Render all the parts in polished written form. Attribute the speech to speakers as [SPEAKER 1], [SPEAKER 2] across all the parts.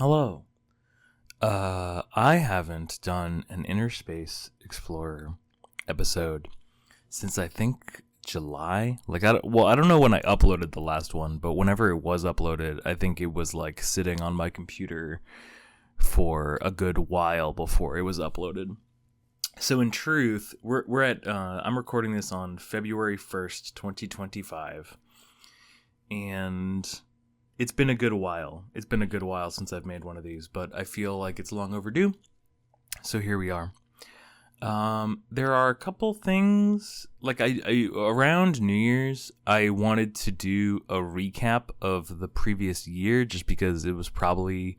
[SPEAKER 1] Hello. I haven't done an Innerspace Explorer episode since I think July. I don't know when I uploaded the last one, but whenever it was uploaded, I think it was like sitting on my computer for a good while before it was uploaded. So in truth, we're at I'm recording this on February 1st, 2025, and it's been a good while. It's been a good while since I've made one of these, but I feel like it's long overdue. So here we are. There are a couple things, like I around New Year's, I wanted to do a recap of the previous year just because it was probably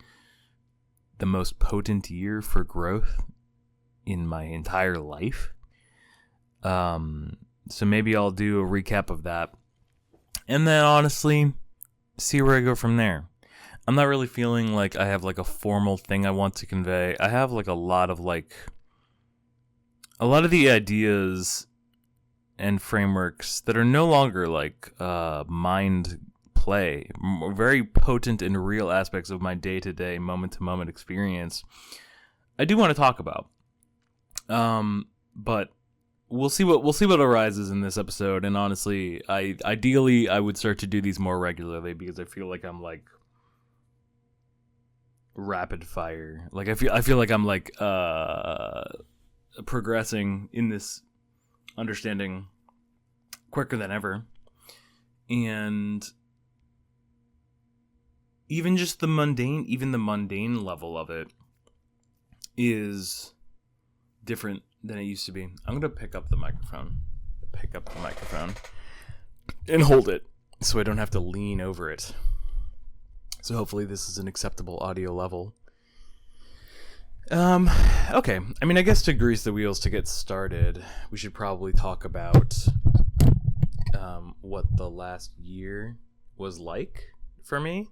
[SPEAKER 1] the most potent year for growth in my entire life. So maybe I'll do a recap of that. And then honestly, see where I go from there. I'm not really feeling like I have like a formal thing I want to convey. I have like a lot of the ideas and frameworks that are no longer like mind play, very potent and real aspects of my day-to-day, moment-to-moment experience. I do want to talk about. But we'll see what arises in this episode. And honestly, ideally I would start to do these more regularly because I feel like I'm like rapid fire. Like I feel like I'm like progressing in this understanding quicker than ever. And even the mundane level of it is different than it used to be. I'm going to pick up the microphone and hold it so I don't have to lean over it. So hopefully this is an acceptable audio level. Okay. I mean, I guess to grease the wheels to get started, we should probably talk about what the last year was like for me.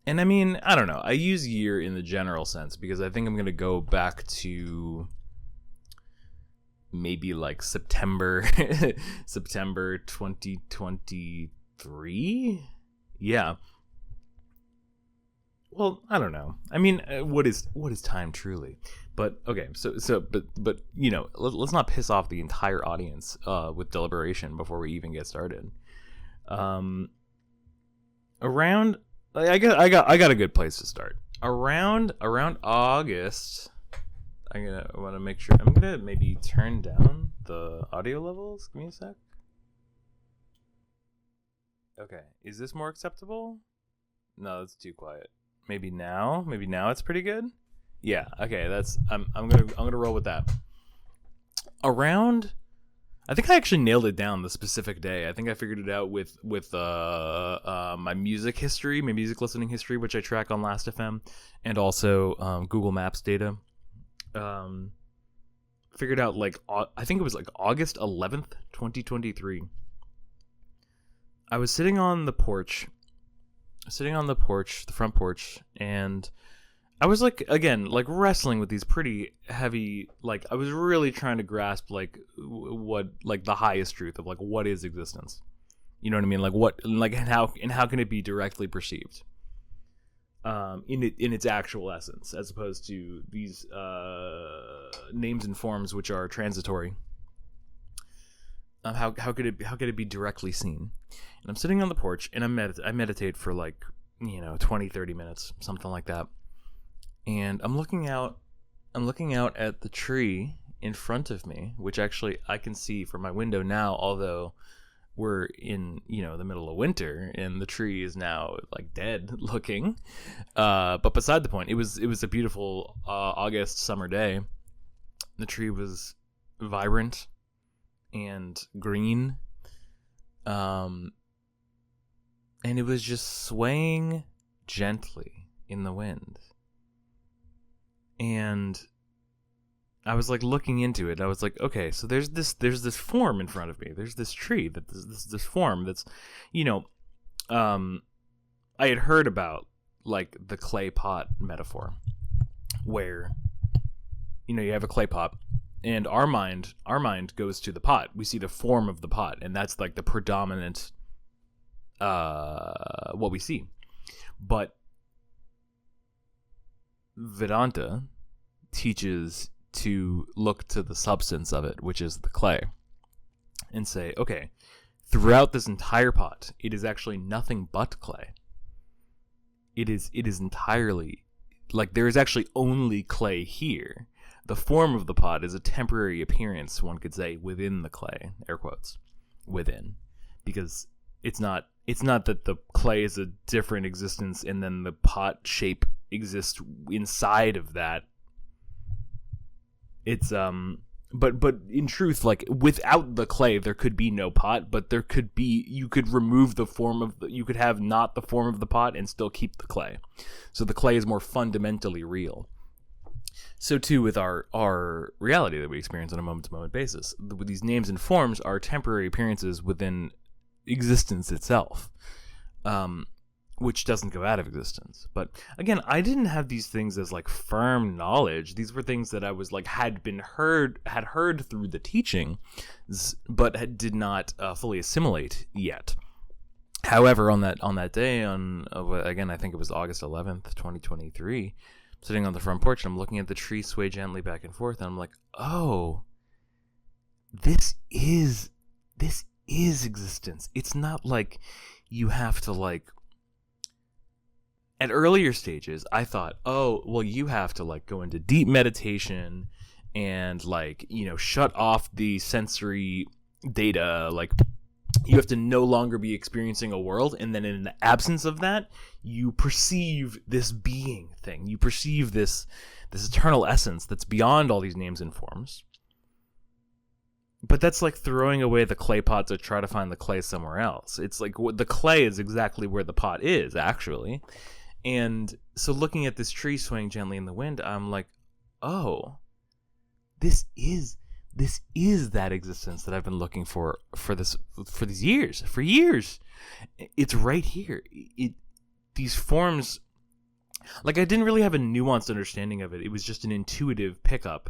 [SPEAKER 1] And I mean, I don't know. I use year in the general sense because I think I'm going to go back to maybe like September 2023. Yeah. Well, I don't know. I mean, what is time truly? But okay, but you know, let's not piss off the entire audience with deliberation before we even get started. Around I got a good place to start. Around August, I'm gonna maybe turn down the audio levels. Give me a sec. Okay, is this more acceptable? No, that's too quiet. Maybe now it's pretty good. Yeah. Okay, I'm gonna roll with that. I think I actually nailed it down the specific day. I think I figured it out with my music history, my music listening history, which I track on Last.fm, and also Google Maps data. Figured out I think it was like August 11th, 2023. I was sitting on the front porch, and I was wrestling with these pretty heavy, I was really trying to grasp what the highest truth of what is existence. You know what I mean? How can it be directly perceived? In its actual essence, as opposed to these names and forms which are transitory. How could it be directly seen? And I'm sitting on the porch and I meditate for 20-30 minutes, something like that. And I'm looking out at the tree in front of me, which actually I can see from my window now, although we're in, the middle of winter and the tree is now dead looking. But beside the point, it was a beautiful August summer day. The tree was vibrant and green. And it was just swaying gently in the wind. And I was looking into it. I was like, okay, so there's this form in front of me. There's this tree this form that's, I had heard about the clay pot metaphor, where you have a clay pot and our mind goes to the pot. We see the form of the pot, and that's like the predominant what we see. But Vedanta teaches to look to the substance of it, which is the clay, and say, okay, throughout this entire pot, it is actually nothing but clay. It is entirely, like, there is actually only clay here. The form of the pot is a temporary appearance, one could say, within the clay, air quotes, within, because it's not that the clay is a different existence and then the pot shape exists inside of that. It's but in truth, like, without the clay there could be no pot, but there could be, you could remove the form of the, you could have not the form of the pot and still keep the clay. So the clay is more fundamentally real. So too with our reality that we experience on a moment-to-moment basis. With these names and forms are temporary appearances within existence itself, which doesn't go out of existence. But again, I didn't have these things as like firm knowledge. These were things that I was like had heard through the teaching, but did not fully assimilate yet. However, on that day, again, I think it was August 11th, 2023, sitting on the front porch, and I'm looking at the tree sway gently back and forth, and I'm like, oh, this is existence. It's not like you have to, like, at earlier stages, I thought, oh, well, you have to, like, go into deep meditation and, like, you know, shut off the sensory data, like, you have to no longer be experiencing a world, and then in the absence of that, you perceive this being thing. You perceive this eternal essence that's beyond all these names and forms. But that's like throwing away the clay pot to try to find the clay somewhere else. It's like the clay is exactly where the pot is, actually. And so looking at this tree swaying gently in the wind, I'm like, oh, this is that existence that I've been looking for these years. For years. It's right here. These forms, like, I didn't really have a nuanced understanding of it. It was just an intuitive pickup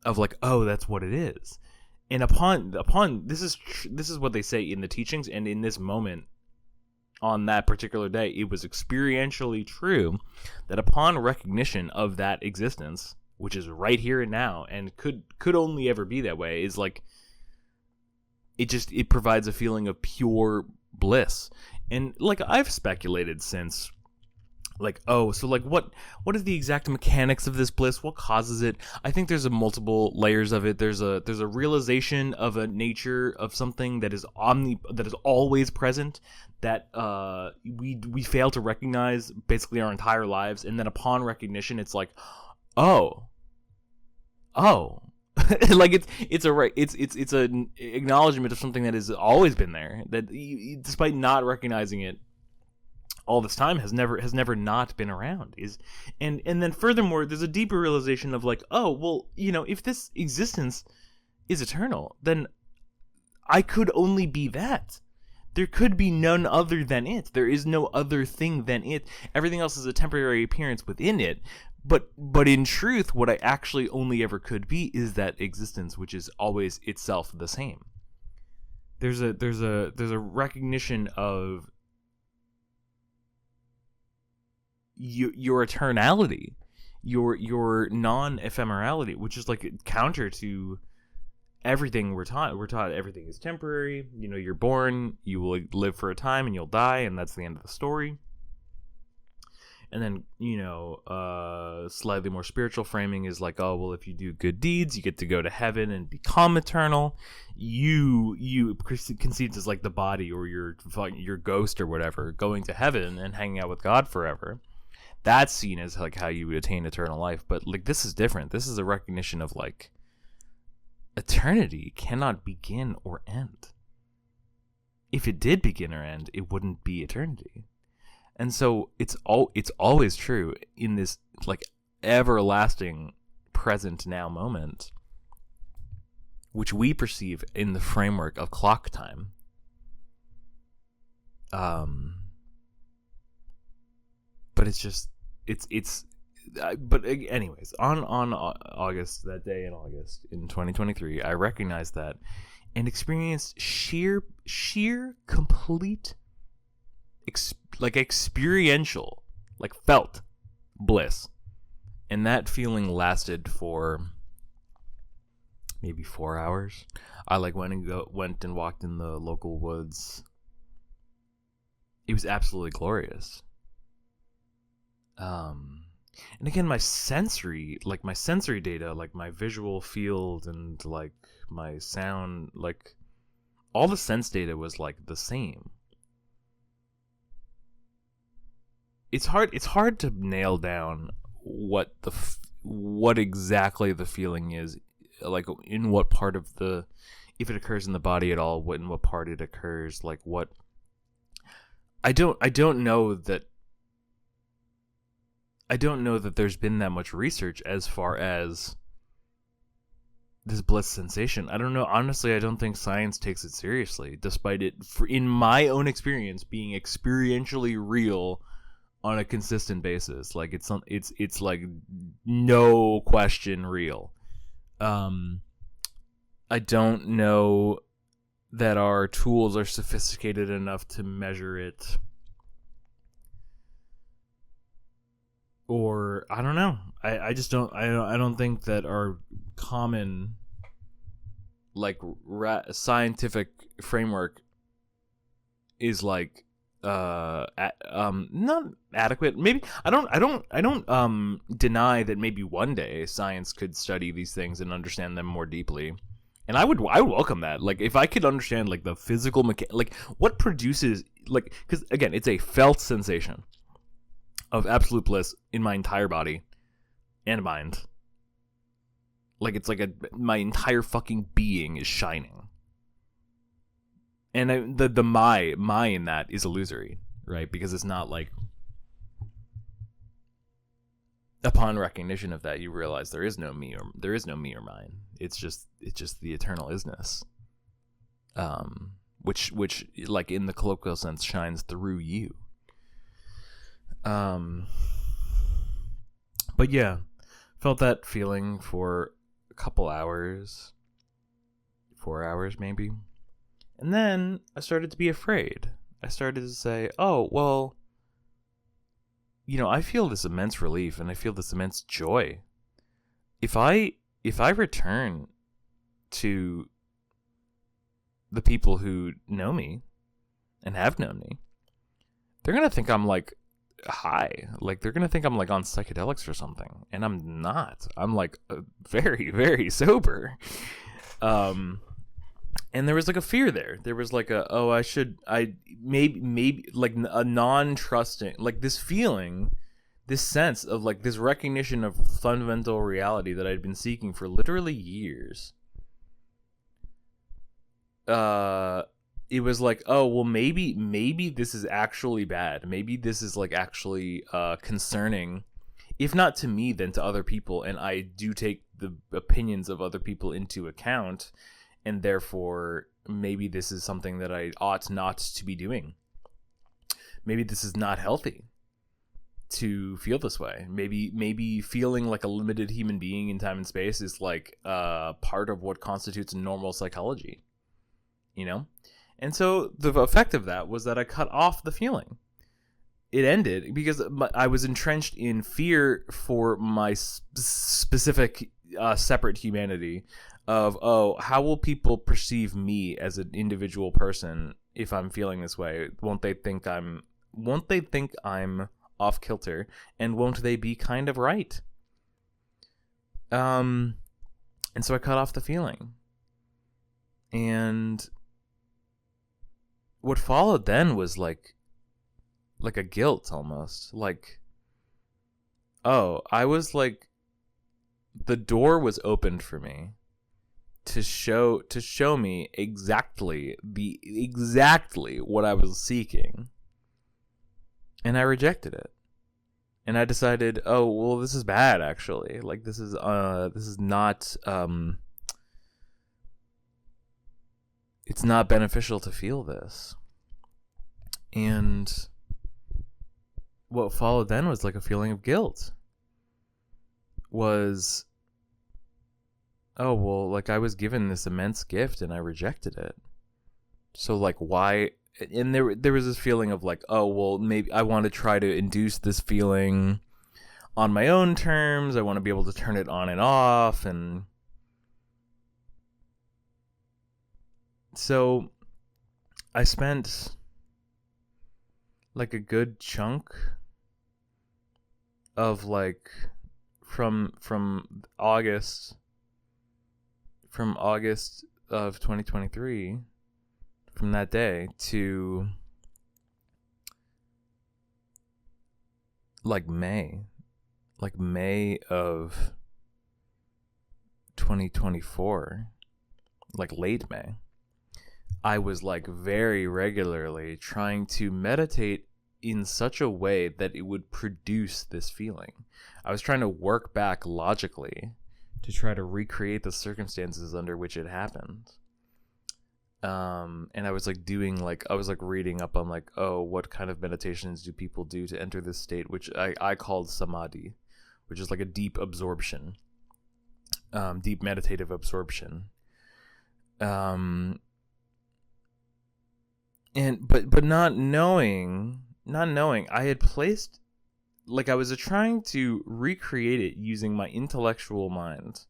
[SPEAKER 1] of like, oh, that's what it is. And upon this is what they say in the teachings, and in this moment on that particular day, it was experientially true that upon recognition of that existence, which is right here and now, and could only ever be that way, is like, it provides a feeling of pure bliss. And like, I've speculated since, like, oh, so like what is the exact mechanics of this bliss? What causes it? I think there's a multiple layers of it. There's a realization of a nature of something that is always present, that we fail to recognize basically our entire lives, and then upon recognition, it's like, oh, like it's an acknowledgement of something that has always been there, that despite not recognizing it all this time has never not been around. And then furthermore, there's a deeper realization of like, oh, well, you know, if this existence is eternal, then I could only be that. There could be none other than it. There is no other thing than it. Everything else is a temporary appearance within it. But in truth, what I actually only ever could be is that existence, which is always itself the same. There's a recognition of your eternality, your non-ephemerality, which is like counter to everything we're taught. We're taught everything is temporary. You know, you're born, you will live for a time, and you'll die, and that's the end of the story. And then, you know, slightly more spiritual framing is like, oh, well, if you do good deeds, you get to go to heaven and become eternal. You conceived as like the body or your ghost or whatever going to heaven and hanging out with God forever. That's seen as like how you attain eternal life. But like, this is different. This is a recognition of like, eternity cannot begin or end. If it did begin or end, it wouldn't be eternity. And so it's always true in this like everlasting present now moment, which we perceive in the framework of clock time. But it's just it's but anyways, on August, that day in August in 2023, I recognized that and experienced sheer complete experiential, like felt bliss. And that feeling lasted for maybe 4 hours. I like went and walked in the local woods. It was absolutely glorious. And again, my sensory data, like my visual field and like my sound, like all the sense data was like the same. It's hard to nail down what exactly the feeling is, like in what part of if it occurs in the body at all, in what part it occurs, like what. I don't know that there's been that much research as far as this bliss sensation. I don't know. Honestly, I don't think science takes it seriously, despite it, in my own experience, being experientially real on a consistent basis. Like it's like no question real. I don't know that our tools are sophisticated enough to measure it. Or I don't know. I just don't. I don't think that our common scientific framework is like not adequate. Maybe I don't deny that maybe one day science could study these things and understand them more deeply. And I would welcome that. Like if I could understand like the physical like what produces, like, because again, it's a felt sensation of absolute bliss in my entire body and mind. Like it's like my entire fucking being is shining. And the my in that is illusory, right? Because it's not like upon recognition of that you realize there is no me or mine. It's just the eternal isness. Which like in the colloquial sense shines through you. But yeah, felt that feeling for a couple hours, 4 hours maybe. And then I started to be afraid. I started to say, oh, well, I feel this immense relief and I feel this immense joy. If I return to the people who know me and have known me, they're going to think I'm like high. Like they're going to think I'm like on psychedelics or something. And I'm not. I'm like very, very sober. And there was like a fear there. There was like maybe like a non-trusting, like this feeling, this sense of like this recognition of fundamental reality that I'd been seeking for literally years. It was like, oh, well, maybe this is actually bad. Maybe this is like actually concerning, if not to me, then to other people. And I do take the opinions of other people into account. And therefore, maybe this is something that I ought not to be doing. Maybe this is not healthy to feel this way. Maybe feeling like a limited human being in time and space is like part of what constitutes normal psychology, And so the effect of that was that I cut off the feeling. It ended because I was entrenched in fear for my specific separate humanity. Of, oh, how will people perceive me as an individual person if I'm feeling this way? Won't they think I'm off kilter, and won't they be kind of right? And so I cut off the feeling. And what followed then was like a guilt almost. Like, oh, I was like, the door was opened for me to show me exactly what I was seeking, and I rejected it, and I decided, oh well, this is bad actually. Like this is not it's not beneficial to feel this. And what followed then was like a feeling of guilt. was, oh, well, like I was given this immense gift and I rejected it. So like why? And there was this feeling of like, oh, well, maybe I want to try to induce this feeling on my own terms. I want to be able to turn it on and off. And so I spent like a good chunk of like from August of 2023, from that day to like May of 2024, like late May, I was like very regularly trying to meditate in such a way that it would produce this feeling. I was trying to work back logically to try to recreate the circumstances under which it happened. And I was like I was like reading up on like, oh, what kind of meditations do people do to enter this state, which I called samadhi, which is like a deep absorption, deep meditative absorption. And but not knowing, I had placed, like I was trying to recreate it using my intellectual mind,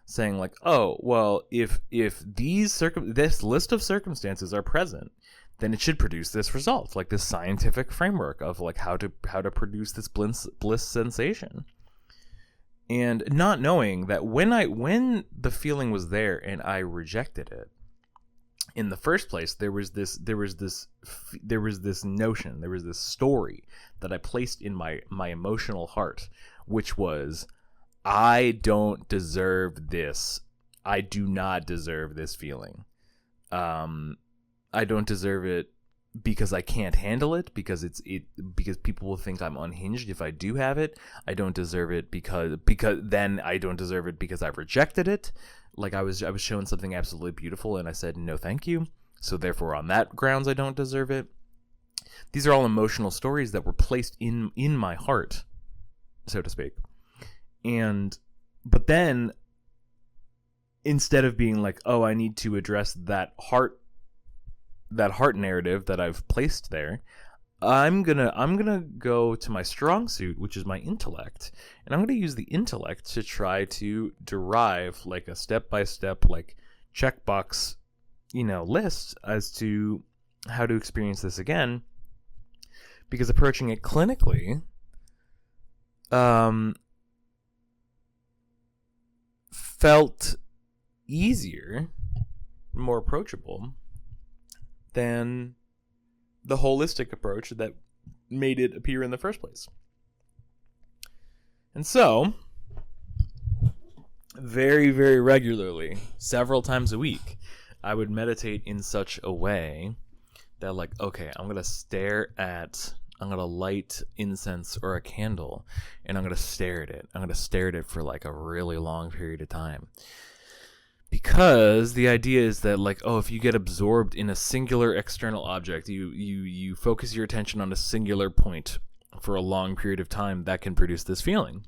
[SPEAKER 1] saying like, oh, well, if this list of circumstances are present, then it should produce this result, like this scientific framework of like how to produce this bliss sensation. And not knowing that when the feeling was there and I rejected it, in the first place, there was this notion, there was this story that I placed in my emotional heart, which was, I don't deserve this. I do not deserve this feeling. I don't deserve it because I can't handle it, because because people will think I'm unhinged if I do have it. I don't deserve it because then I don't deserve it because I rejected it. Like I was shown something absolutely beautiful and I said no thank you, so therefore on that grounds I don't deserve it. These are all emotional stories that were placed in my heart, so to speak. But then instead of being like, oh, I need to address that heart narrative that I've placed there, I'm gonna go to my strong suit, which is my intellect, and I'm gonna use the intellect to try to derive like a step-by-step, like checkbox, list as to how to experience this again. Because approaching it clinically, felt easier, more approachable than the holistic approach that made it appear in the first place. And so, very, very regularly, several times a week, I would meditate in such a way that like, okay, I'm going to light incense or a candle and I'm going to stare at it. I'm going to stare at it for like a really long period of time. Because the idea is that like, oh, if you get absorbed in a singular external object, you focus your attention on a singular point for a long period of time, that can produce this feeling.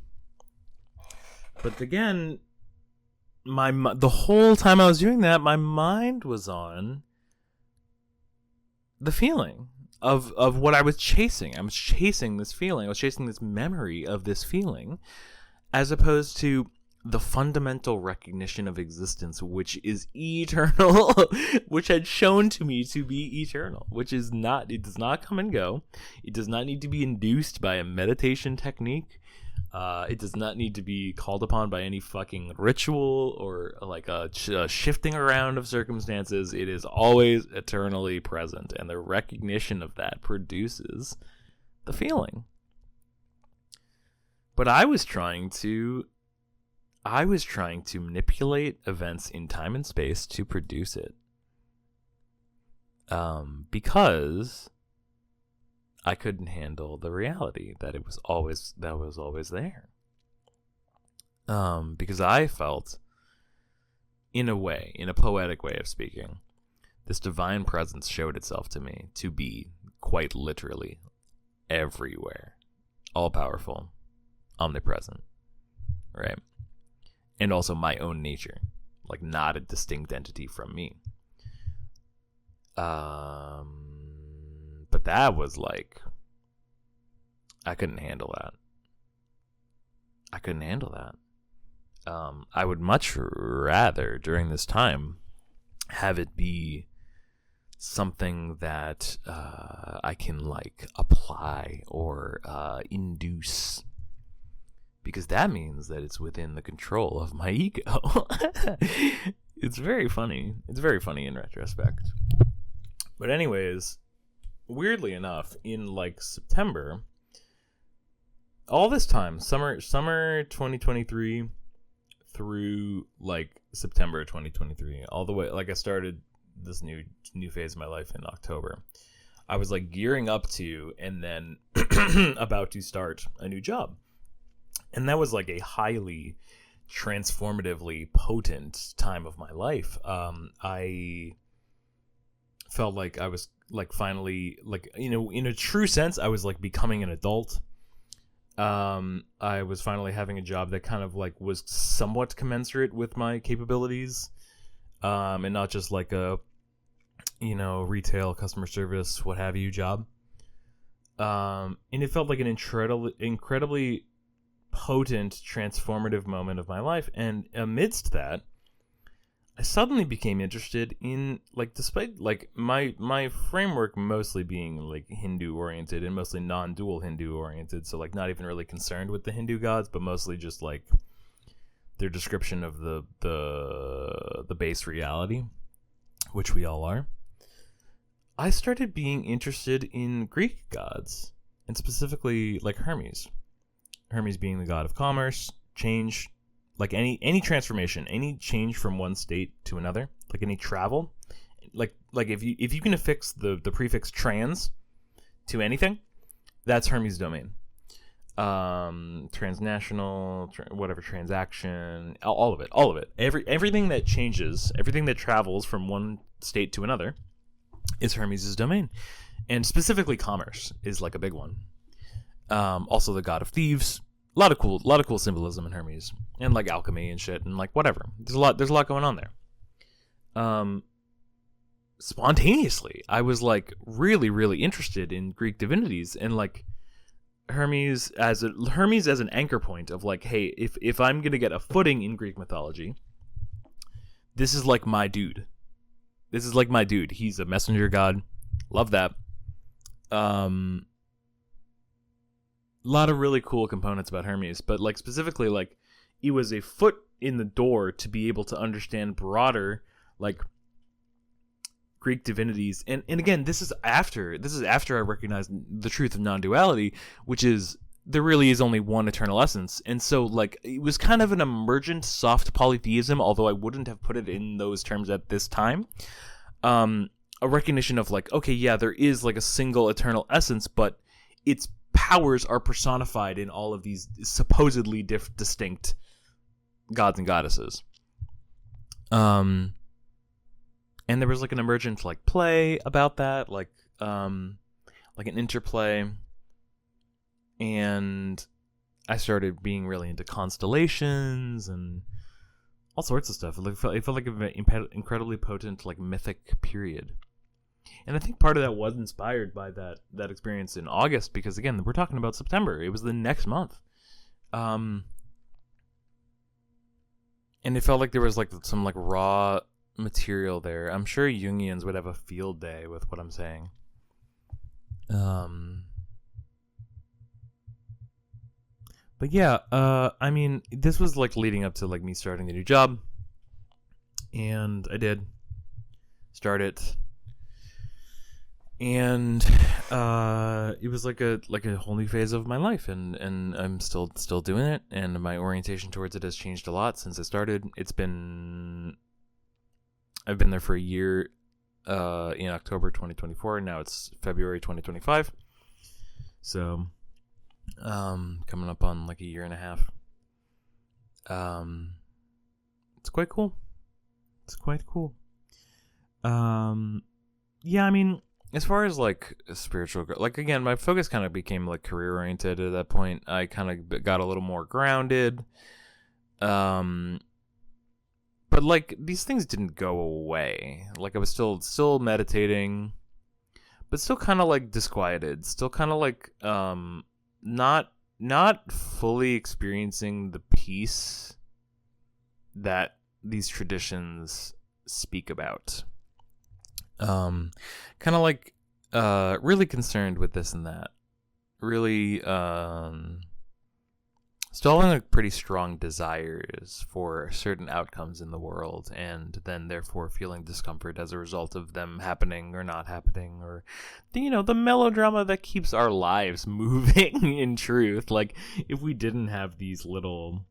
[SPEAKER 1] But again, the whole time I was doing that, my mind was on the feeling of what I was chasing. I was chasing this feeling. I was chasing this memory of this feeling, as opposed to the fundamental recognition of existence, which is eternal, which had shown to me to be eternal, which is not, it does not come and go. It does not need to be induced by a meditation technique. It does not need to be called upon by any fucking ritual or like a shifting around of circumstances. It is always eternally present, and the recognition of that produces the feeling. But I was trying to manipulate events in time and space to produce it. Because I couldn't handle the reality that was always there. Because I felt, in a poetic way of speaking, this divine presence showed itself to me to be quite literally everywhere, all powerful, omnipresent, right? And also my own nature, like not a distinct entity from me. But that was like, I couldn't handle that. I would much rather during this time have it be something that I can like apply or induce, because that means that it's within the control of my ego. It's very funny in retrospect. But anyways, weirdly enough, in like September, all this time, summer 2023 through like September 2023, all the way, like I started this new phase of my life in October. I was like gearing up to and then about to start a new job. And that was like a highly transformatively potent time of my life. I felt like I was like finally, like, you know, in a true sense, I was like becoming an adult. I was finally having a job that kind of like was somewhat commensurate with my capabilities, and not just like a, you know, retail customer service, what have you job. And it felt like an incredibly potent, transformative moment of my life. And amidst that, I suddenly became interested in, like, despite like my framework mostly being like Hindu oriented and mostly non-dual Hindu oriented, so like not even really concerned with the Hindu gods, but mostly just like their description of the base reality, which we all are. I started being interested in Greek gods, and specifically like Hermes. Hermes being the god of commerce, change, like any transformation, any change from one state to another, like any travel, like if you can affix the prefix trans to anything, that's Hermes' domain. Transnational, whatever, transaction, all of it. Everything that changes, everything that travels from one state to another is Hermes' domain. And specifically commerce is like a big one. Also the god of thieves. A lot of cool symbolism in Hermes, and like alchemy and shit, and like whatever. There's a lot going on there. Spontaneously, I was like really interested in Greek divinities, and like Hermes as an anchor point of like, hey, if I'm gonna get a footing in Greek mythology, this is like my dude. He's a messenger god. Love that. A lot of really cool components about Hermes, but like specifically, like it was a foot in the door to be able to understand broader like Greek divinities. And again, this is after I recognized the truth of non-duality, which is there really is only one eternal essence. And so like it was kind of an emergent soft polytheism, although I wouldn't have put it in those terms at this time. A recognition of like, okay, yeah, there is like a single eternal essence, but its powers are personified in all of these supposedly distinct gods and goddesses. And there was like an emergent like play about that, like an interplay. And I started being really into constellations and all sorts of stuff. It felt like an incredibly potent like mythic period. And I think part of that was inspired by that experience in August, because again, we're talking about September. It was the next month. And it felt like there was like some like raw material there. I'm sure Jungians would have a field day with what I'm saying. But yeah, I mean, this was like leading up to like me starting the new job. And I did start it. And it was like a whole new phase of my life, and I'm still doing it, and my orientation towards it has changed a lot since I started. I've been there for a year in October 2024, and now it's February 2025. So coming up on like a year and a half. It's quite cool. Yeah, I mean, as far as like spiritual, like again, my focus kind of became like career oriented at that point. I kind of got a little more grounded. But like these things didn't go away. Like I was still meditating, but still kind of like disquieted, still kind of like not fully experiencing the peace that these traditions speak about. Kind of like really concerned with this and that. Really still having like pretty strong desires for certain outcomes in the world, and then therefore feeling discomfort as a result of them happening or not happening, or the melodrama that keeps our lives moving. In truth, like if we didn't have these little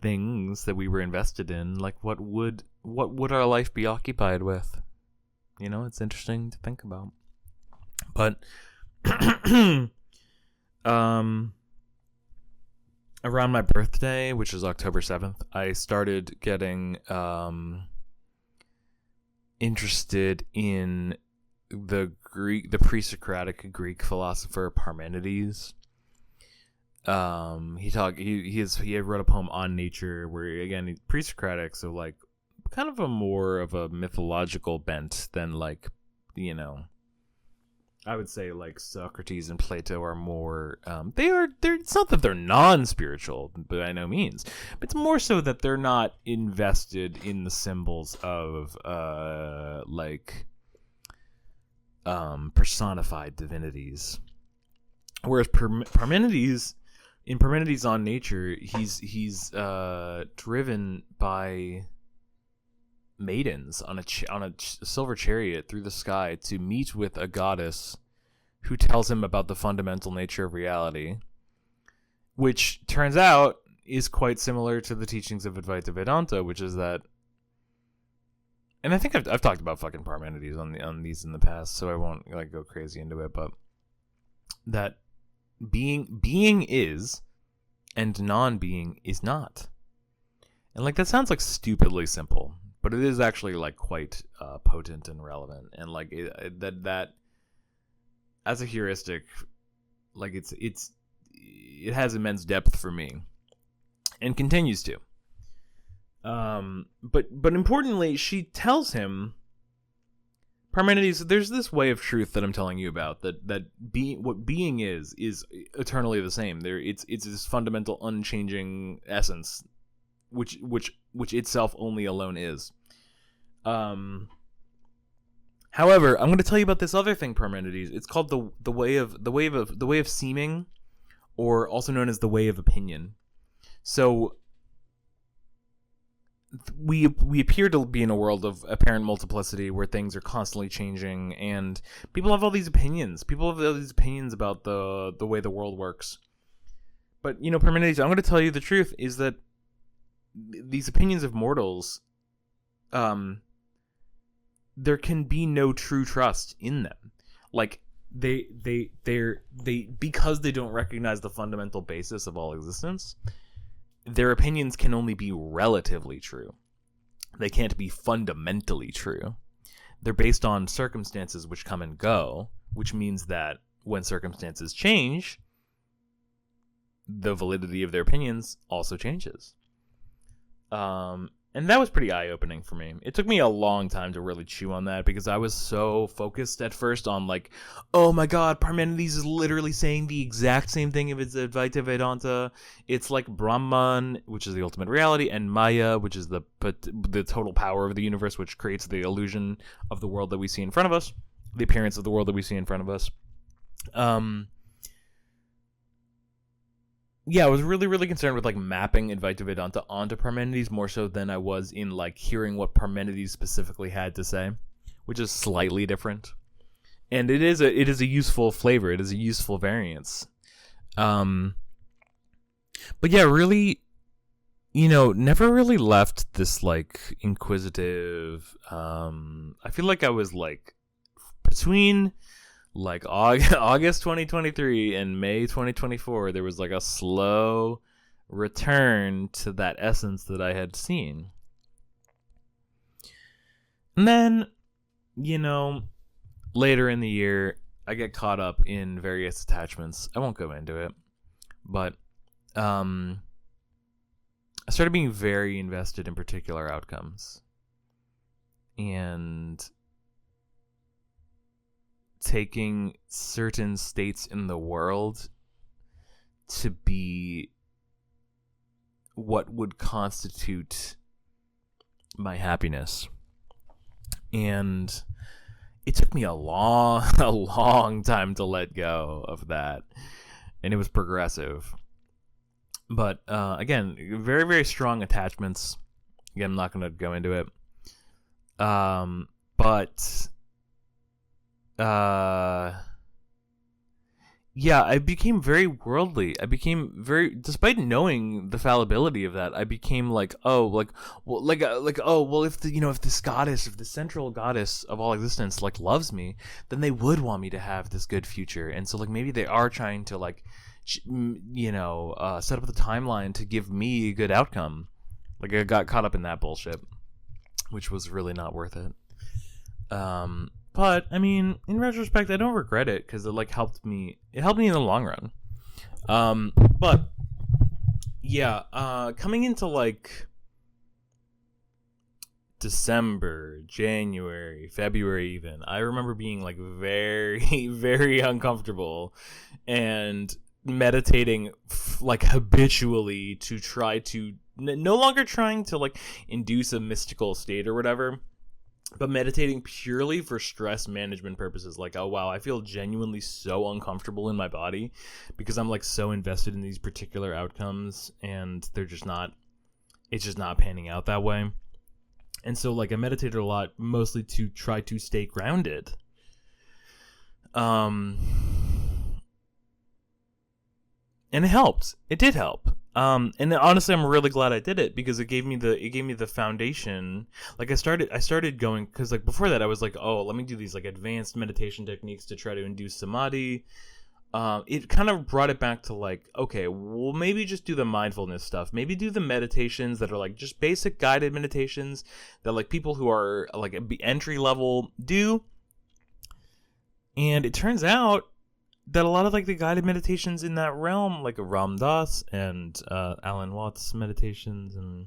[SPEAKER 1] things that we were invested in, like what would our life be occupied with? It's interesting to think about. But around my birthday, which is October 7th, I started getting interested in the pre-Socratic Greek philosopher Parmenides. He had wrote a poem on nature where, again, he's pre-Socratic, so like kind of a more of a mythological bent than like, I would say like Socrates and Plato are more, they're it's not that they're non-spiritual by no means, but it's more so that they're not invested in the symbols of personified divinities. Whereas Parmenides, in Parmenides on Nature, he's driven by maidens on a silver chariot through the sky to meet with a goddess who tells him about the fundamental nature of reality, which turns out is quite similar to the teachings of Advaita Vedanta, which is that, and I think I've talked about fucking Parmenides on these in the past, so I won't like go crazy into it, but that being is and non-being is not. And like that sounds like stupidly simple, but it is actually like quite potent and relevant, and like that as a heuristic, like it has immense depth for me, and continues to. But importantly, she tells him, Parmenides, there's this way of truth that I'm telling you about, that what being is eternally the same. It's this fundamental, unchanging essence, which itself only alone is. However, I'm going to tell you about this other thing, Parmenides. It's called the way of seeming, or also known as the way of opinion. So we appear to be in a world of apparent multiplicity where things are constantly changing, and people have all these opinions. People have all these opinions about the way the world works. But Parmenides, I'm going to tell you the truth is that these opinions of mortals, there can be no true trust in them. Like they're because they don't recognize the fundamental basis of all existence, their opinions can only be relatively true. They can't be fundamentally true. They're based on circumstances which come and go, which means that when circumstances change, the validity of their opinions also changes. And that was pretty eye-opening for me. It took me a long time to really chew on that, because I was so focused at first on like, oh my god, Parmenides is literally saying the exact same thing if it's Advaita Vedanta. It's like Brahman, which is the ultimate reality, and Maya, which is the total power of the universe, which creates the illusion of the world that we see in front of us, the appearance of the world that we see in front of us. Yeah, I was really, really concerned with like mapping Advaita Vedanta onto Parmenides more so than I was in like hearing what Parmenides specifically had to say, which is slightly different. And it is a useful flavor. It is a useful variance. But yeah, really, never really left this like inquisitive. I feel like I was like between like August 2023 and May 2024, there was like a slow return to that essence that I had seen. And then, later in the year, I get caught up in various attachments. I won't go into it, but I I started being very invested in particular outcomes and taking certain states in the world to be what would constitute my happiness. And it took me a long time to let go of that. And it was progressive. But again, very, very strong attachments. Again, I'm not going to go into it. But yeah, I became very worldly. I became very, despite knowing the fallibility of that, I became like, oh, if if this goddess, if the central goddess of all existence like loves me, then they would want me to have this good future. And so like maybe they are trying to like, set up the timeline to give me a good outcome. Like I got caught up in that bullshit, which was really not worth it. But I mean, in retrospect, I don't regret it because it like helped me. It helped me in the long run. But yeah, coming into like December, January, February, even I remember being like very, very uncomfortable and meditating like habitually to try to no longer trying to like induce a mystical state or whatever. But meditating purely for stress management purposes, like, oh wow, I feel genuinely so uncomfortable in my body because I'm like so invested in these particular outcomes and it's just not panning out that way. And so like I meditated a lot, mostly to try to stay grounded. And it helped. It did help. And honestly, I'm really glad I did it because it gave me the foundation. Like I started going, because like before that I was like, oh, let me do these like advanced meditation techniques to try to induce samadhi. It kind of brought it back to like, okay, well maybe just do the mindfulness stuff. Maybe do the meditations that are like just basic guided meditations that like people who are like entry level do. And it turns out that a lot of like the guided meditations in that realm, like Ram Dass and Alan Watts meditations and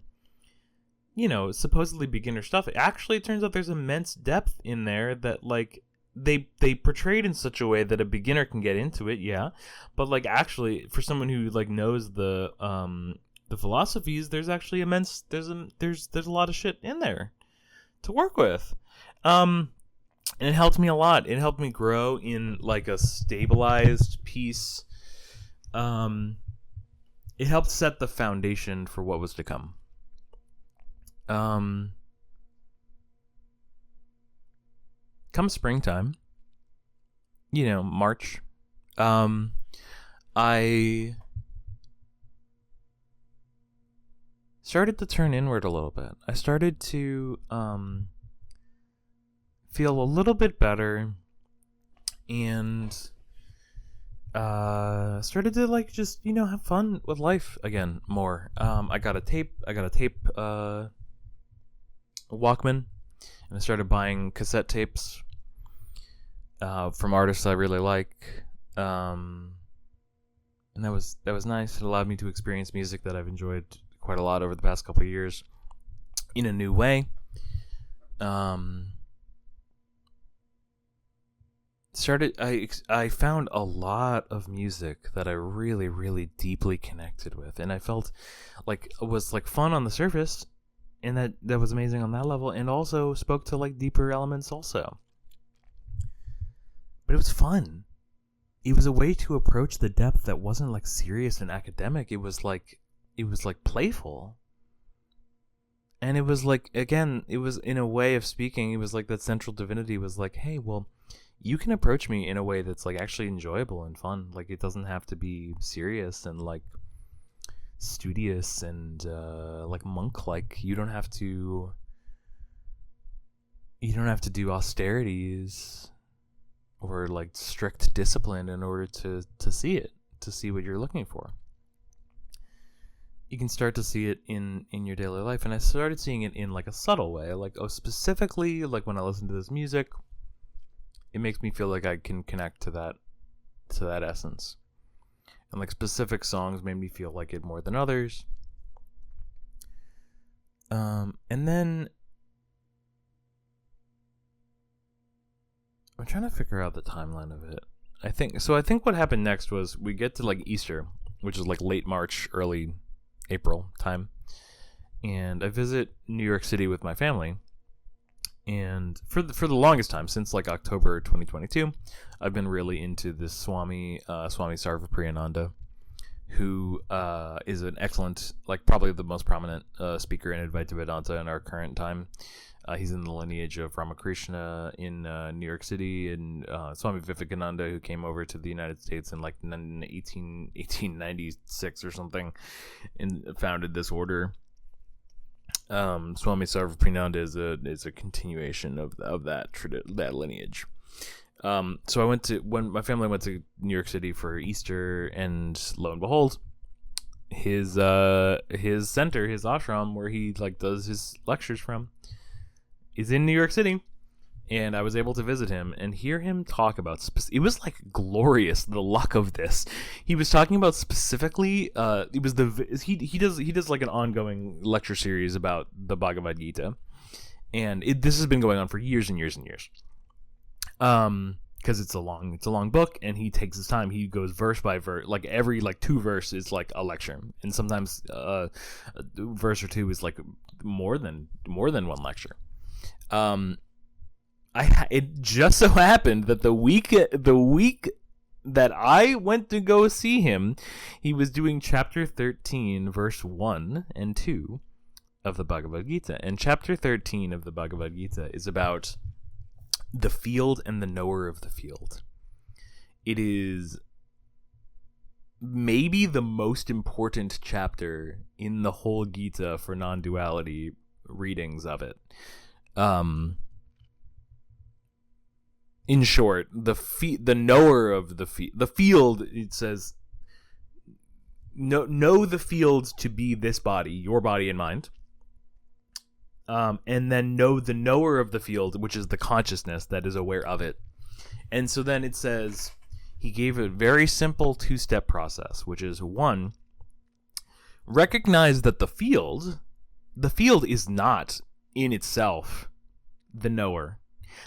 [SPEAKER 1] supposedly beginner stuff, it actually turns out there's immense depth in there that like they portrayed in such a way that a beginner can get into it, yeah, but like actually for someone who like knows the philosophies, there's actually there's a lot of shit in there to work with. And it helped me a lot. It helped me grow in like a stabilized piece. It helped set the foundation for what was to come. Come springtime, March, I started to turn inward a little bit. I started to feel a little bit better and started to like just have fun with life again more. I got a tape Walkman, and I started buying cassette tapes from artists I really like, and that was nice. It allowed me to experience music that I've enjoyed quite a lot over the past couple of years in a new way. I found a lot of music that I really, really deeply connected with, and I felt like it was like fun on the surface, and that was amazing on that level, and also spoke to like deeper elements also. But it was fun. It was a way to approach the depth that wasn't like serious and academic. It was like playful. And it was like, again, it was in a way of speaking, it was like that central divinity was like, hey, well, you can approach me in a way that's like actually enjoyable and fun. Like it doesn't have to be serious and like studious and like monk-like. You don't have to do austerities or like strict discipline in order to see what you're looking for. You can start to see it in your daily life, and I started seeing it in like a subtle way, like specifically like when I listen to this music, it makes me feel like I can connect to that essence, and like specific songs made me feel like it more than others. And then I'm trying to figure out the timeline of it. I think what happened next was we get to like Easter, which is like late March, early April time, and I visit New York City with my family. And for the longest time, since like October 2022, I've been really into this Swami Sarvapriyananda, who is an excellent, like probably the most prominent speaker in Advaita Vedanta in our current time. He's in the lineage of Ramakrishna in New York City, and Swami Vivekananda, who came over to the United States in like 1896 or something, and founded this order. Swami Sarvapriyananda is a continuation of that lineage. So when my family went to New York City for Easter, and lo and behold, his center, his ashram, where he like does his lectures from, is in New York City. And I was able to visit him and hear him talk about it was like glorious, the luck of this. He was talking about specifically it was he does like an ongoing lecture series about the Bhagavad Gita, and this has been going on for years and years and years. Because it's a long book, and he takes his time. He goes verse by verse, like every like 2 verse is like a lecture, and sometimes a verse or 2 is like more than one lecture. It just so happened that the week that I went to go see him, he was doing chapter 13, verse 1 and 2 of the Bhagavad Gita. And chapter 13 of the Bhagavad Gita is about the field and the knower of the field. It is maybe the most important chapter in the whole Gita for non-duality readings of it. In short, the knower of the field, it says, know the field to be this body, your body and mind. And then know the knower of the field, which is the consciousness that is aware of it. And so then it says, he gave a very simple 2-step process, which is 1, recognize that the field is not in itself the knower.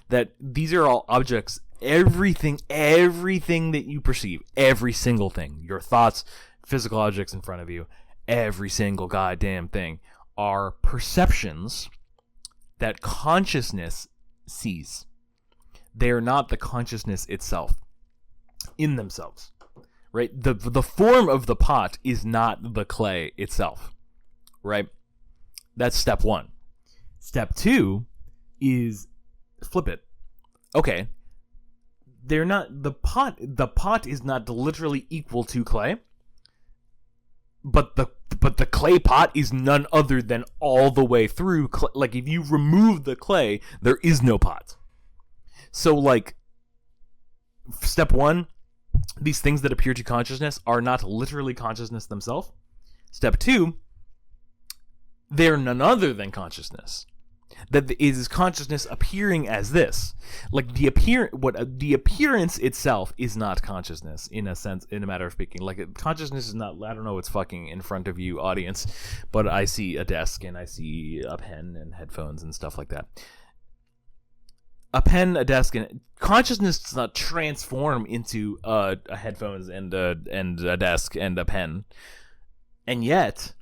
[SPEAKER 1] That these are all objects, everything that you perceive, every single thing, your thoughts, physical objects in front of you, every single goddamn thing are perceptions that consciousness sees. They are not the consciousness itself in themselves, right? The form of the pot is not the clay itself, right? That's step 1. Step 2 is flip it. Okay, they're not the pot is not literally equal to clay, but the clay pot is none other than all the way through like if you remove the clay, there is no pot. So like step 1, these things that appear to consciousness are not literally consciousness themselves. Step 2, they're none other than consciousness. That is consciousness appearing as this. Like the appearance itself is not consciousness in a sense, in a matter of speaking. Like consciousness is not, I don't know what's fucking in front of you, audience, but I see a desk and I see a pen and headphones and stuff like that. A pen, a desk, and consciousness does not transform into a headphones and a desk and a pen. And yet,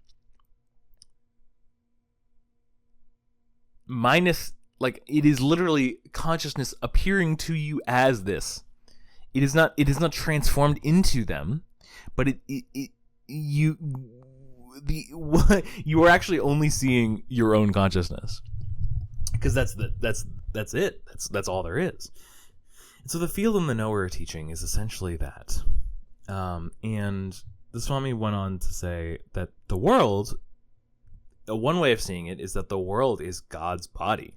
[SPEAKER 1] minus, like, it is literally consciousness appearing to you as this. It is not transformed into them, but you are actually only seeing your own consciousness, because that's it. That's all there is. And so the field and the knower teaching is essentially that. And the Swami went on to say that the world, one way of seeing it is that the world is God's body.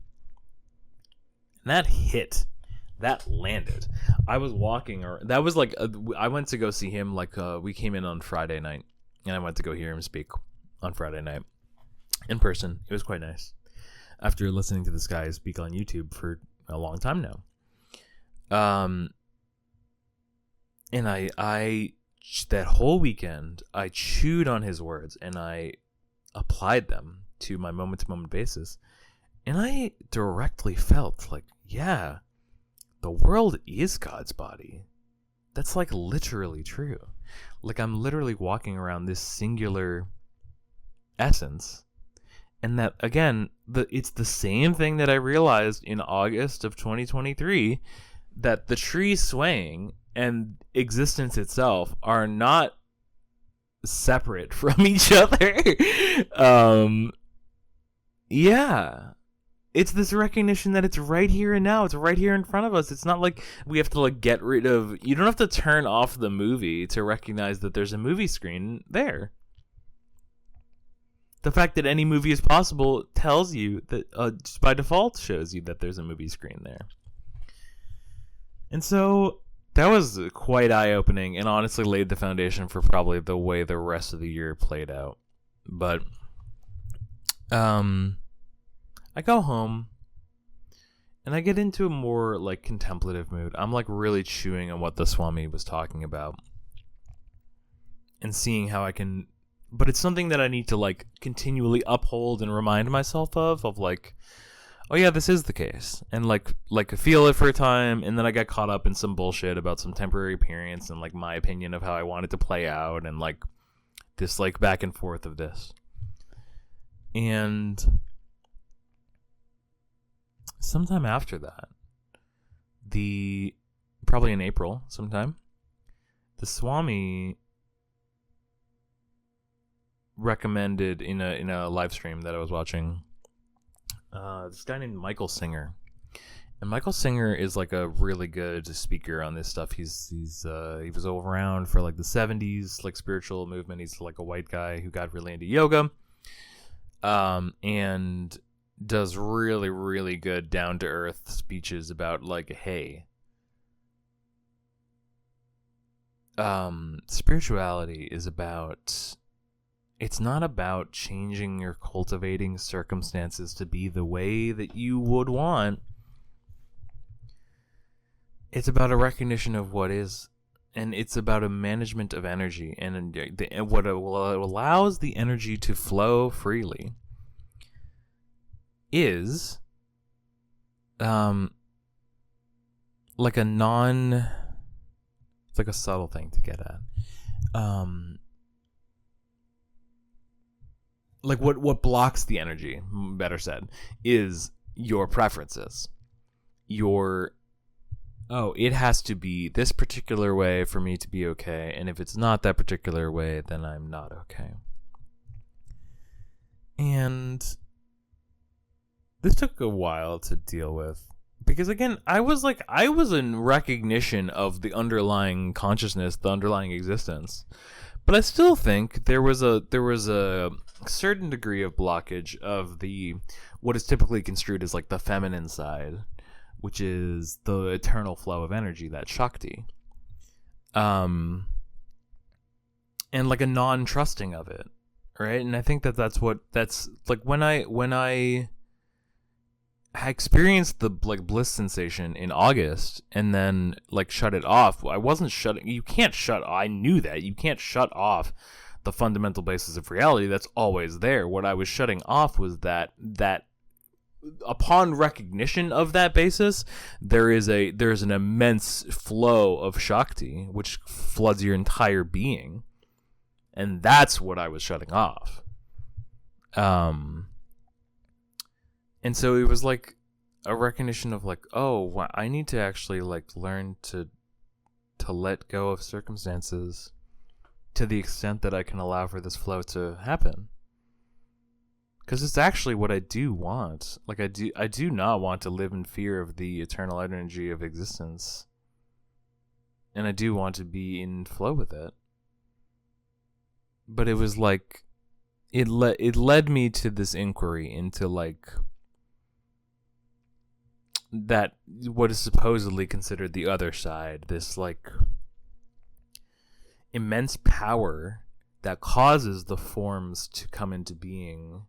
[SPEAKER 1] And that hit. That landed. I was walking, or that was like, I went to go see him, like, we came in on Friday night, and I went to go hear him speak on Friday night in person. It was quite nice. After listening to this guy speak on YouTube for a long time now. And I that whole weekend, I chewed on his words, and I applied them to my moment-to-moment basis. And I directly felt like, yeah, the world is God's body. That's like literally true. Like I'm literally walking around this singular essence. And that, again, it's the same thing that I realized in August of 2023, that the tree swaying and existence itself are not separate from each other. Yeah. It's this recognition that it's right here and now. It's right here in front of us. It's not like we have to like get rid of... You don't have to turn off the movie to recognize that there's a movie screen there. The fact that any movie is possible tells you that, just by default, shows you that there's a movie screen there. And so that was quite eye-opening and honestly laid the foundation for probably the way the rest of the year played out. But I go home and I get into a more like contemplative mood. I'm like really chewing on what the Swami was talking about and seeing how I can, but it's something that I need to like continually uphold and remind myself of like, oh yeah, this is the case. And like feel it for a time. And then I got caught up in some bullshit about some temporary appearance and like my opinion of how I wanted to play out and like this like back and forth of this. And sometime after that, probably in April sometime, the Swami recommended in a live stream that I was watching this guy named Michael Singer. And Michael Singer is like a really good speaker on this stuff. He was around for like the 70s, like spiritual movement. He's like a white guy who got really into yoga. And does really, really good down-to-earth speeches about like, hey, spirituality is about, it's not about changing or cultivating circumstances to be the way that you would want. It's about a recognition of what is, and it's about a management of energy, and what allows the energy to flow freely is like a it's like a subtle thing to get at. Like what blocks the energy, better said, is your preferences. It has to be this particular way for me to be okay, and if it's not that particular way, then I'm not okay. And this took a while to deal with, because again, I was in recognition of the underlying consciousness, the underlying existence, but I still think there was a certain degree of blockage of what is typically construed as like the feminine side, which is the eternal flow of energy, that Shakti, and like a non-trusting of it, right? And I think that's like when I experienced the like bliss sensation in August and then like shut it off. I wasn't shutting. I knew that you can't shut off the fundamental basis of reality that's always there. What I was shutting off was that upon recognition of that basis, there's an immense flow of Shakti which floods your entire being, and that's what I was shutting off. And so it was like a recognition of like, oh, I need to actually like learn to let go of circumstances to the extent that I can allow for this flow to happen. Because it's actually what I do want. Like I do not want to live in fear of the eternal energy of existence. And I do want to be in flow with it. But it was like it led me to this inquiry into like that what is supposedly considered the other side, this like immense power that causes the forms to come into being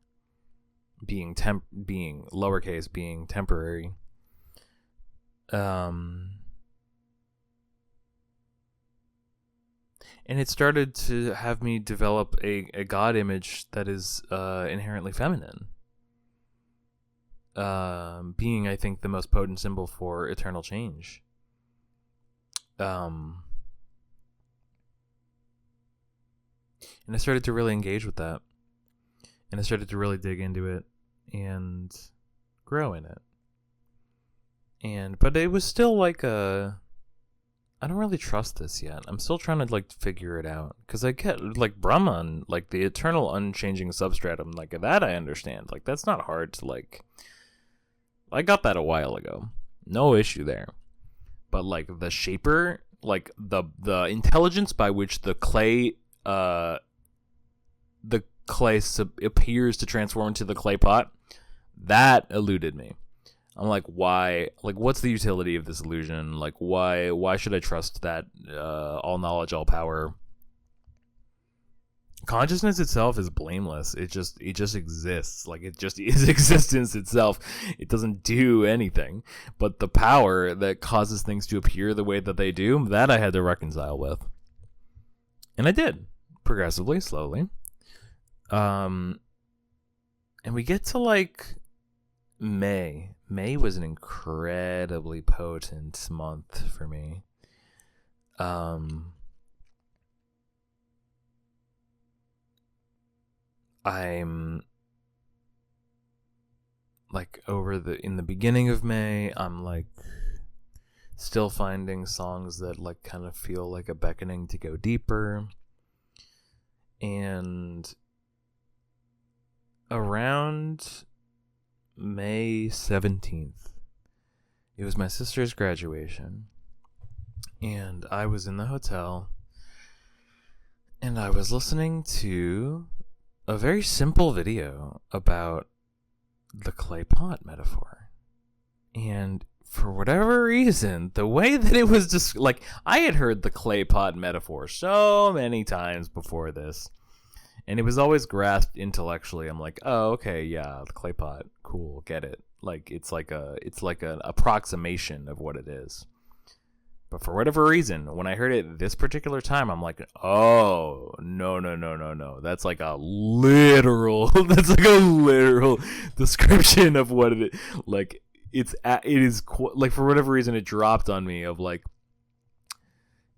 [SPEAKER 1] lowercase, being temporary. And it started to have me develop a God image that is inherently feminine. Being, I think, the most potent symbol for eternal change. And I started to really engage with that. And I started to really dig into it and grow in it. But it was still like I don't really trust this yet. I'm still trying to like figure it out. Because I get like Brahman, like the eternal unchanging substratum, like that I understand. Like that's not hard to like. I got that a while ago. No issue there. But like the shaper, like the intelligence by which the clay appears to transform into the clay pot, that eluded me. I'm like, why? Like, what's the utility of this illusion? Like, why should I trust that all knowledge, all power? Consciousness itself is blameless. It just exists. Like, it just is existence itself. It doesn't do anything. But the power that causes things to appear the way that they do, that I had to reconcile with. And I did. Progressively, slowly. And we get to, like, May. May was an incredibly potent month for me. I'm like in the beginning of May, I'm like still finding songs that like kind of feel like a beckoning to go deeper. And around May 17th, it was my sister's graduation, and I was in the hotel, and I was listening to a very simple video about the clay pot metaphor. And for whatever reason, the way that it was just like, I had heard the clay pot metaphor so many times before this, and it was always grasped intellectually. I'm like, oh, okay, yeah, the clay pot, cool, get it. Like it's like an approximation of what it is. But for whatever reason, when I heard it this particular time, I'm like, oh, no. That's like a literal description of what it is. Like, it is, like, for whatever reason, it dropped on me of like,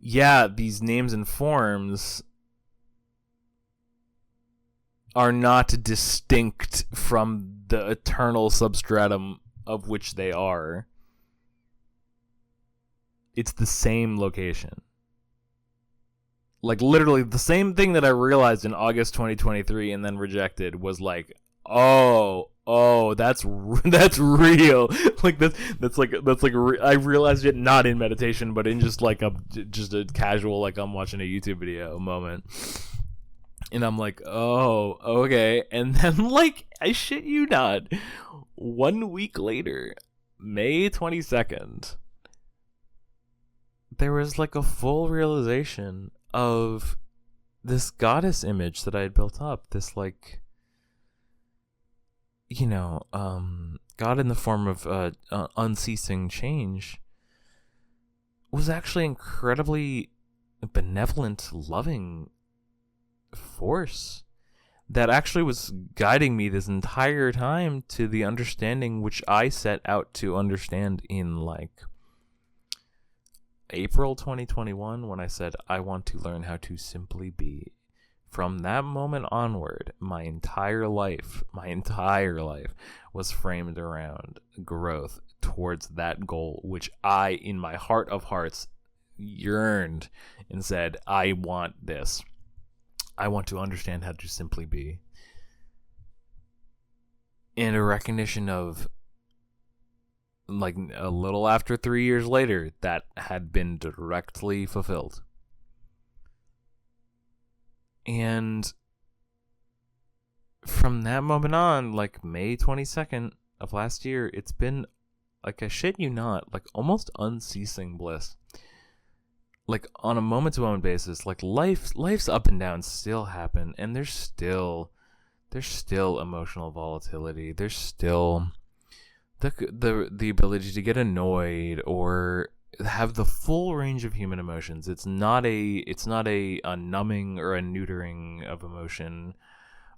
[SPEAKER 1] yeah, these names and forms are not distinct from the eternal substratum of which they are. It's the same location. Like, literally, the same thing that I realized in August 2023 and then rejected was like, oh, that's real. Like, that's like I realized it not in meditation, but in just like a casual, like, I'm watching a YouTube video moment. And I'm like, oh, okay. And then, like, I shit you not, 1 week later, May 22nd, there was like a full realization of this goddess image that I had built up. This, like, you know, God in the form of unceasing change was actually incredibly benevolent, loving force that actually was guiding me this entire time to the understanding which I set out to understand in like April 2021 when I said I want to learn how to simply be. From that moment onward, my entire life was framed around growth towards that goal, which I, in my heart of hearts, yearned and said, I want this. I want to understand how to simply be. And a recognition of, like, a little after 3 years later, that had been directly fulfilled. And from that moment on, like May 22nd of last year, it's been, like, I shit you not, like almost unceasing bliss. Like, on a moment-to-moment basis, like, life's up and downs still happen, and there's still emotional volatility. There's still the ability to get annoyed or have the full range of human emotions. It's not a numbing or a neutering of emotion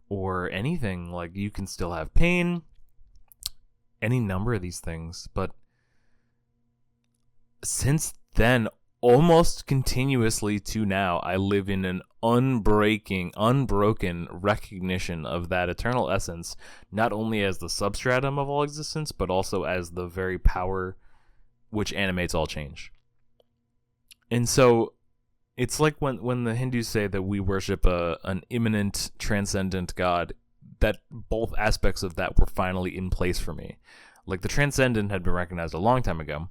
[SPEAKER 1] or anything. Like, you can still have pain, any number of these things, but since then, almost continuously to now, I live in an unbroken recognition of that eternal essence, not only as the substratum of all existence, but also as the very power which animates all change. And so it's like when the Hindus say that we worship an immanent, transcendent God, that both aspects of that were finally in place for me. Like, the transcendent had been recognized a long time ago,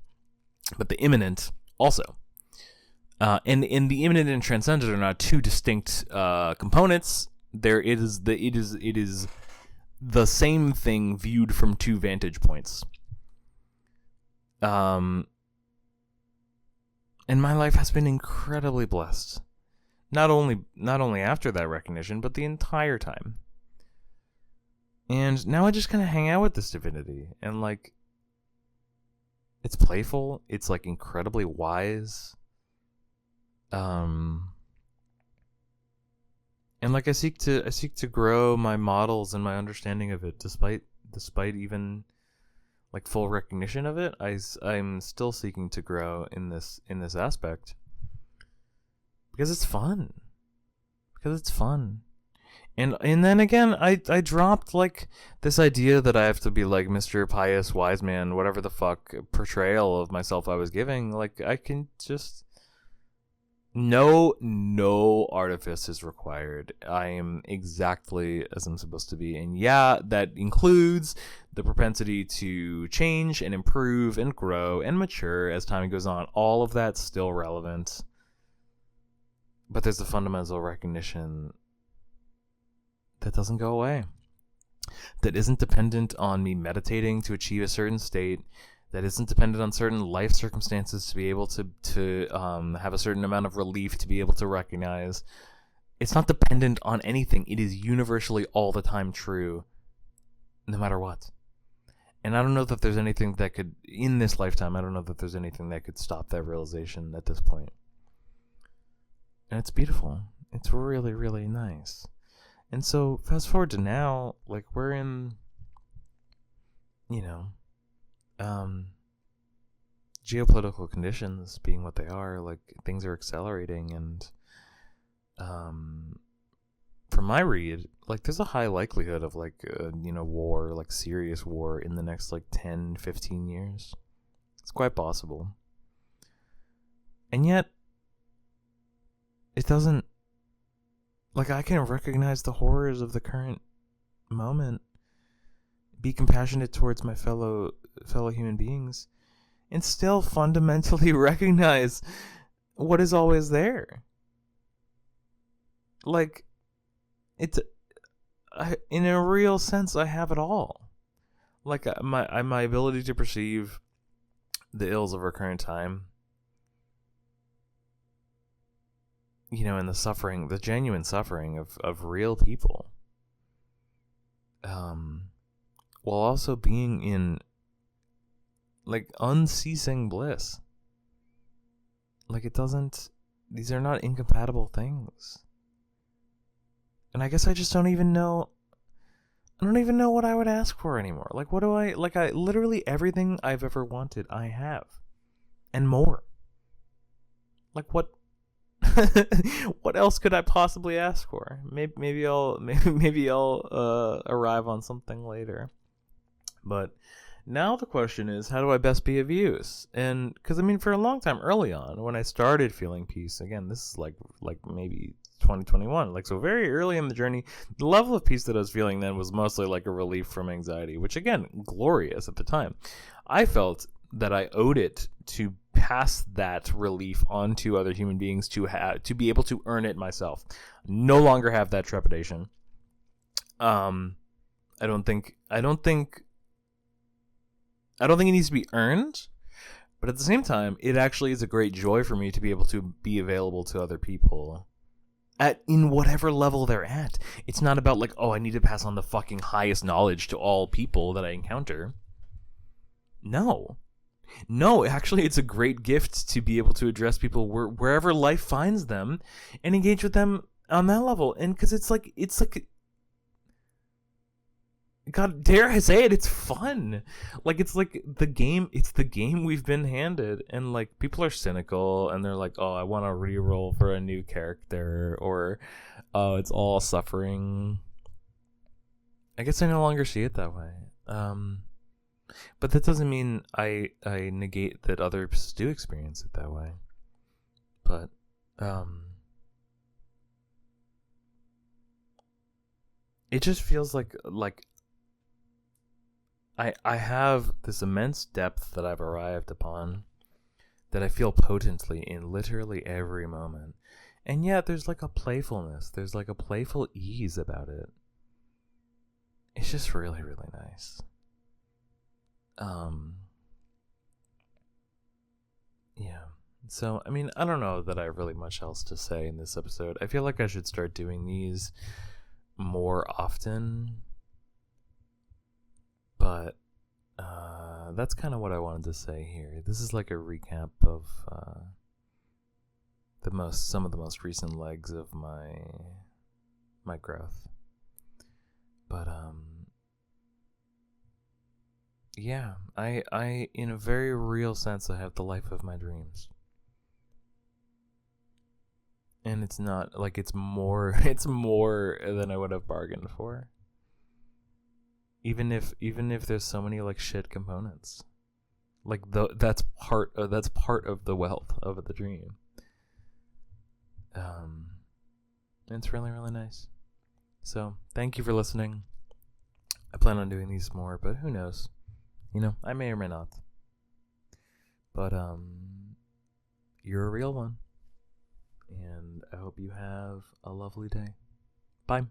[SPEAKER 1] but the immanent also. And the immanent and transcendent are not two distinct components. It is the same thing viewed from two vantage points. And my life has been incredibly blessed. Not only after that recognition, but the entire time. And now I just kind of hang out with this divinity, and like, it's playful. It's like incredibly wise. And like, I seek to grow my models and my understanding of it, despite even like full recognition of it. I'm still seeking to grow in this aspect because it's fun. And then again, I dropped like this idea that I have to be like Mr. Pious Wise Man, whatever the fuck portrayal of myself I was giving. Like, I can just, no artifice is required. I am exactly as I'm supposed to be. And yeah, that includes the propensity to change and improve and grow and mature as time goes on. All of that's still relevant. But there's a fundamental recognition that doesn't go away, that isn't dependent on me meditating to achieve a certain state, that isn't dependent on certain life circumstances to be able to have a certain amount of relief to be able to recognize. It's not dependent on anything. It is universally all the time true, no matter what. And I don't know that there's anything that could, in this lifetime, I don't know that there's anything that could stop that realization at this point. And it's beautiful. It's really, really nice. And so, fast forward to now, like, we're in, geopolitical conditions being what they are, like, things are accelerating, and, from my read, like, there's a high likelihood of, like, war, like, serious war in the next, like, 10, 15 years. It's quite possible. And yet, it doesn't, like, I can recognize the horrors of the current moment, be compassionate towards my fellow human beings, and still fundamentally recognize what is always there. Like, in a real sense, I have it all. Like, my ability to perceive the ills of our current time, and the suffering, the genuine suffering of real people, while also being in, like, unceasing bliss. Like, these are not incompatible things. And I guess I just don't even know what I would ask for anymore. Like, I literally everything I've ever wanted, I have. And more. Like, what else could I possibly ask for? Maybe I'll arrive on something later. But now the question is, how do I best be of use? And because for a long time early on, when I started feeling peace, again, this is like maybe 2021, like, so very early in the journey, the level of peace that I was feeling then was mostly like a relief from anxiety, which, again, glorious at the time. I felt that I owed it to pass that relief on to other human beings to be able to earn it myself. No longer have that trepidation. I don't think it needs to be earned, but at the same time, it actually is a great joy for me to be able to be available to other people in whatever level they're at. It's not about like, oh, I need to pass on the fucking highest knowledge to all people that I encounter. No. No, actually, it's a great gift to be able to address people wherever life finds them and engage with them on that level. And because it's like, God, dare I say it, it's fun. Like, it's like it's the game we've been handed. And like, people are cynical and they're like, oh, I want to re-roll for a new character, or oh, it's all suffering. I guess I no longer see it that way. But that doesn't mean I negate that others do experience it that way. But it just feels like I have this immense depth that I've arrived upon that I feel potently in literally every moment. And yet there's like a playfulness, there's like a playful ease about it. It's just really, really nice. Yeah. So, I mean, I don't know that I have really much else to say in this episode. I feel like I should start doing these more often. But that's kind of what I wanted to say here. This is like a recap of some of the most recent legs of my growth. But yeah, I in a very real sense I have the life of my dreams. And it's not like it's more than I would have bargained for. Even if there's so many like shit components. Like that's part of the wealth of the dream. It's really, really nice. So, thank you for listening. I plan on doing these more, but who knows? I may or may not. But you're a real one. And I hope you have a lovely day. Bye.